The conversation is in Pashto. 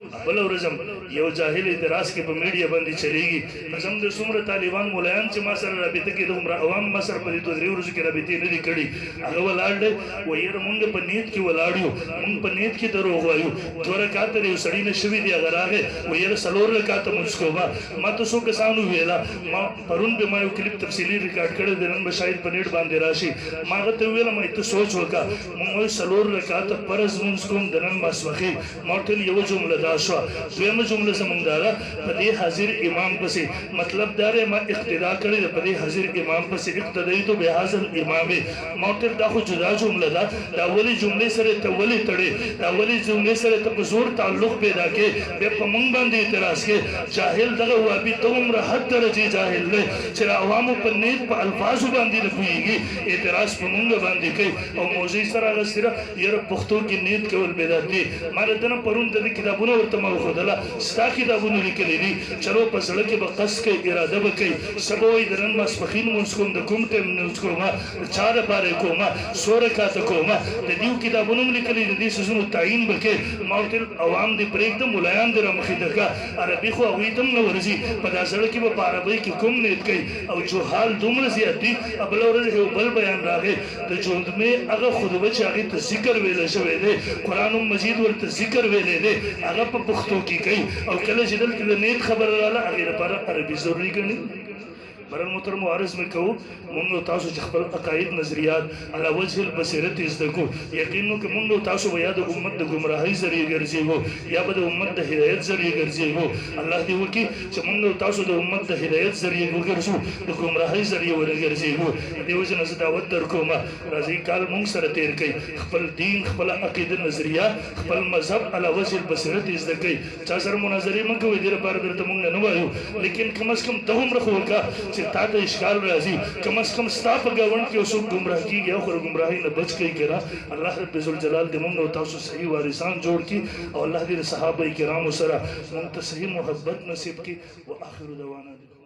بل ورځم یو جاهل اعتراض کې په میډیا باندې چلیږي قسم دې څومره طالبان مولایان چې ما سره رابطه کې د عمر عوام ما سره په دې دوه درې ورځو کې رابطه نه دي کړي هغه ولاړ دی و ير مونږ په نیت کې ولاړ یو مونږ په نیت کې دروغ وایو دوه رکعات یو سړی نه شوي دی هغه راغی و ير څلور رکعات مونږ کوما ما تاسو کسانو ویلا ما پرون به ما یو کلیپ تفصیلی ریکارډ کړی د نن به شاید په نیټ باندې راشي ما هغه ته ویل ما ته سوچ وکړه مونږ څلور رکعات فرض مونږ کوم د نن ماسوخي ما ته یو جمله دا شو دویمه جمله زمونږ دا په دې حاضر امام پسې مطلب دا ما اقتدا کړی په دې حاضر امام پسې اقتدایت به حاضر امام ما ته دا خو جدا جمله ده دا ولی جمله سره ته ولی تړي دا ولی جمله سره ته په زور تعلق پیدا کې به په مونږ باندې اعتراض کې جاهل دغه وابي ته عمر حد درجه جاهل نه چې عوامو په نیت په الفاظ باندې نه پوهیږي اعتراض په مونږ باندې کوي او موضوع سره غسره یره پښتو کې نیت کول بدعت دي مال دنه پرون د کتابونو ورته ما خدلا ستا کتابونو لیکلي دي چلو په سړک کې به قص کوي اراده وکړي سبوي درن مسفخین مونږ کوم د کوم ټیم نوز کومه چار پاره کومه سوره کاته کومه د دې کتابونو لیکلي دي سيزونو تعین وکړي ماوتل عوام دي پرېږد مولایان در مخې دغه عربي خو وې تم نو ورزي په داسړ کې په عربي کې کوم نیت کوي او جو حال دومره زیات دي ابل ورځ یو بل بیان راغی د جوندمه هغه خطبه چې هغه ته ذکر ویل شوی دی قران مجید ورته ذکر ویل دی هغه په پښتو کې کوي او کله چې دلته د نیت خبر رااله هغه لپاره عربي ضروري ګڼي برن محترم عرض میں کہو منگو تاسو خپل عقاید نظریات علی وجه البصیرت ازدکو یقینو کہ منگو تاسو یا د امت د گمراهی ذریعہ ګرځي وو یا د امت د هدایت ذریعہ ګرځي وو الله دې وکي چې منگو تاسو د امت د هدایت ذریعہ وګرځو د گمراهی ذریعہ ورګرځي وو دې وجه نه دعوت درکوما راځي کال مونږ سره تیر کړي خپل دین خپل عقیده نظریه خپل مذهب علی وجه البصیرت ازدکي چا سره مناظره مګو دې لپاره درته مونږ نه وایو لیکن کم از کم ته هم رخوکا تا ته اشکال راځي کم از کم ستا په ګاونډ کې اوسو ګمراه کیږي او ګمراهي نه بچ کوي کنه الله رب ذوالجلال دې موږ او تاسو صحیح وارثان جوړ کړي او الله دې صحابه کرام سره موږ ته صحیح محبت نصیب کړي واخر دعوانا